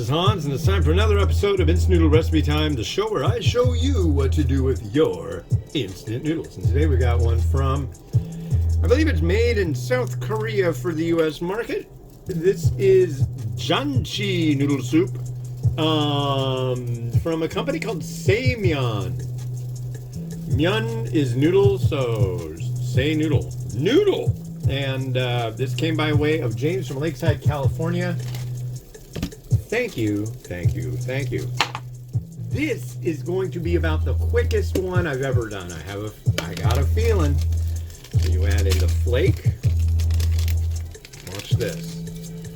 is Hans, and it's time for another episode of Instant Noodle Recipe Time, the show where I show you what to do with your instant noodles. And today we got one from, I believe it's made in South Korea for the U.S. market. This is Janchi noodle soup from a company called Saymyeon. Myeon is noodle, so say noodle. Noodle! And this came by way of James from Lakeside, California. Thank you, thank you, thank you. This is going to be about the quickest one I've ever done. I got a feeling. So you add in the flake. Watch this.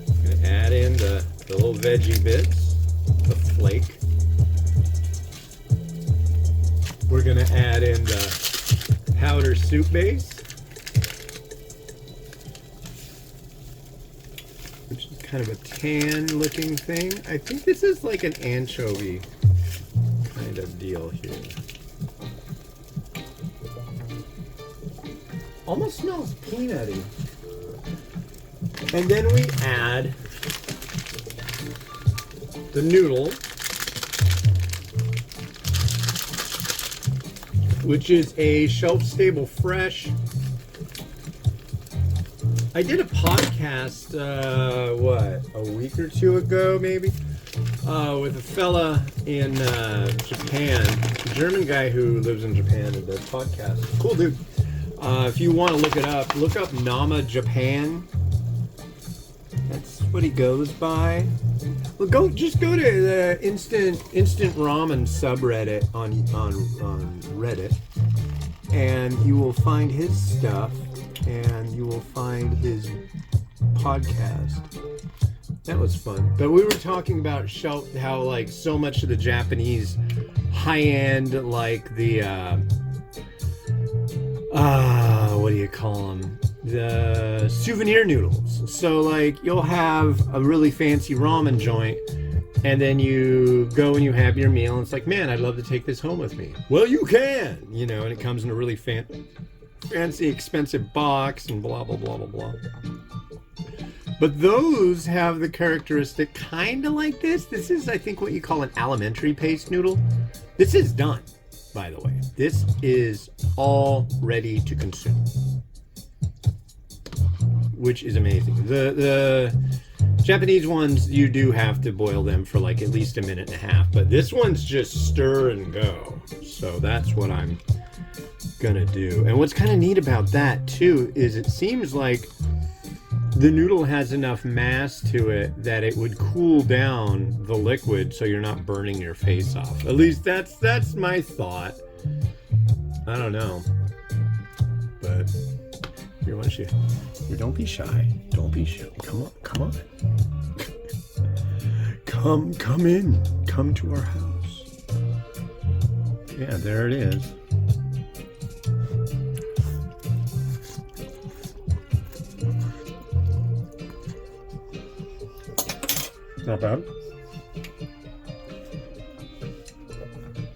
I'm gonna add in the little veggie bits, the flake. We're gonna add in the powder soup base, which is kind of a tan looking thing. I think this is like an anchovy kind of deal here. Almost smells peanutty. And then we add the noodle, which is a shelf-stable fresh. I did a podcast, a week or two ago, maybe, with a fella in Japan, a German guy who lives in Japan and does podcasts. Cool dude. If you want to look it up, look up Nama Japan. That's what he goes by. Well, just go to the instant ramen subreddit on Reddit, and you will find his stuff. And you will find his podcast. That was fun. But we were talking about how like so much of the Japanese high-end, like the what do you call them? The souvenir noodles. So like you'll have a really fancy ramen joint, and then you go and you have your meal, and it's like, man, I'd love to take this home with me. Well, you can, and it comes in a really fancy, expensive box and blah, blah, blah, blah, blah. But those have the characteristic kind of like this. This is, I think, what you call an alimentary paste noodle. This is done, by the way. This is all ready to consume, which is amazing. The Japanese ones, you do have to boil them for like at least a minute and a half, but this one's just stir and go. So that's what I'm gonna do. And what's kind of neat about that too is it seems like the noodle has enough mass to it that it would cool down the liquid so you're not burning your face off. At least that's my thought. I don't know, but here, why don't you don't be shy, don't be shy. Come on come in, come to our house. Yeah, there it is. Not bad.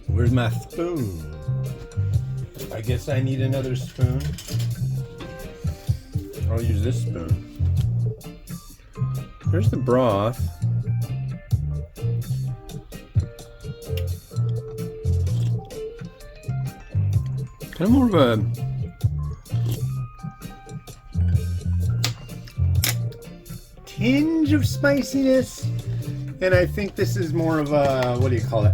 Where's my spoon? I guess I need another spoon. I'll use this spoon. There's the broth. Kind of more of a tinge of spiciness. And I think this is more of a, what do you call it?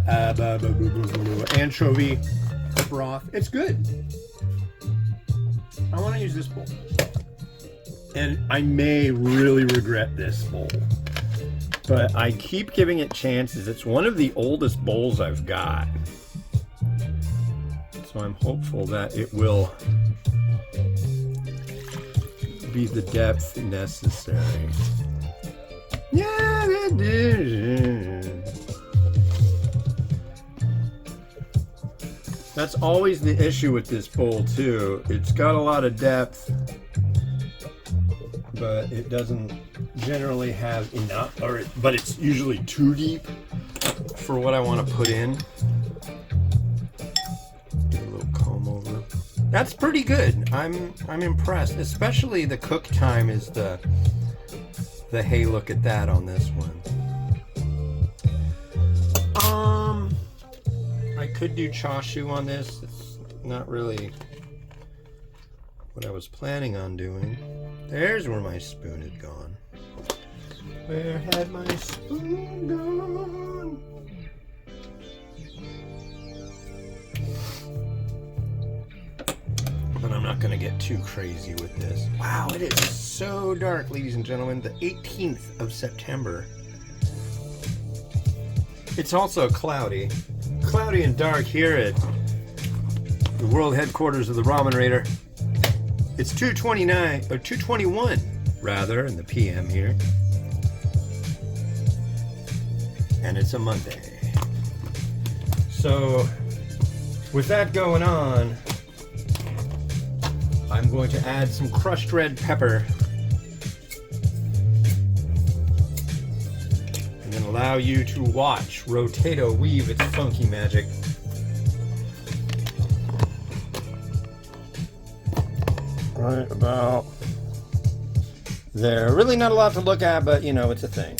Anchovy broth. It's good. I want to use this bowl. And I may really regret this bowl. But I keep giving it chances. It's one of the oldest bowls I've got. So I'm hopeful that it will be the depth necessary. Yeah, that is. That's always the issue with this bowl too. It's got a lot of depth, but it doesn't generally have enough, but it's usually too deep for what I want to put in. Give a little comb over. That's pretty good. I'm impressed. Especially the cook time is the hey, look at that on this one. could do chashu on this. It's not really what I was planning on doing. There's where my spoon had gone. Where had my spoon gone? But I'm not going to get too crazy with this. Wow, it is so dark, ladies and gentlemen. The 18th of September. It's also cloudy. Cloudy and dark here at the world headquarters of the Ramen Raider. It's 2:29, or 2:21 rather, in the PM here. And it's a Monday. So, with that going on, I'm going to add some crushed red pepper. And then allow you to watch Rotato weave its funky magic. Right about there. Really not a lot to look at, but you know, it's a thing.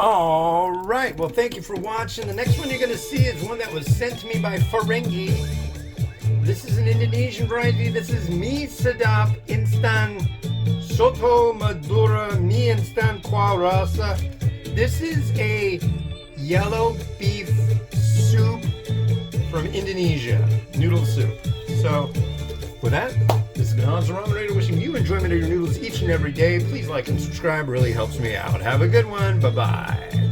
All right, well, thank you for watching. The next one you're going to see is one that was sent to me by Ferengi. This is an Indonesian variety. This is mie sedap instan soto madura mie instan kuah rasa. This is a yellow beef soup from Indonesia, noodle soup. So, with that, this is Gonz the Ramen Raider wishing you enjoyment of your noodles each and every day. Please like and subscribe, really helps me out. Have a good one. Bye-bye.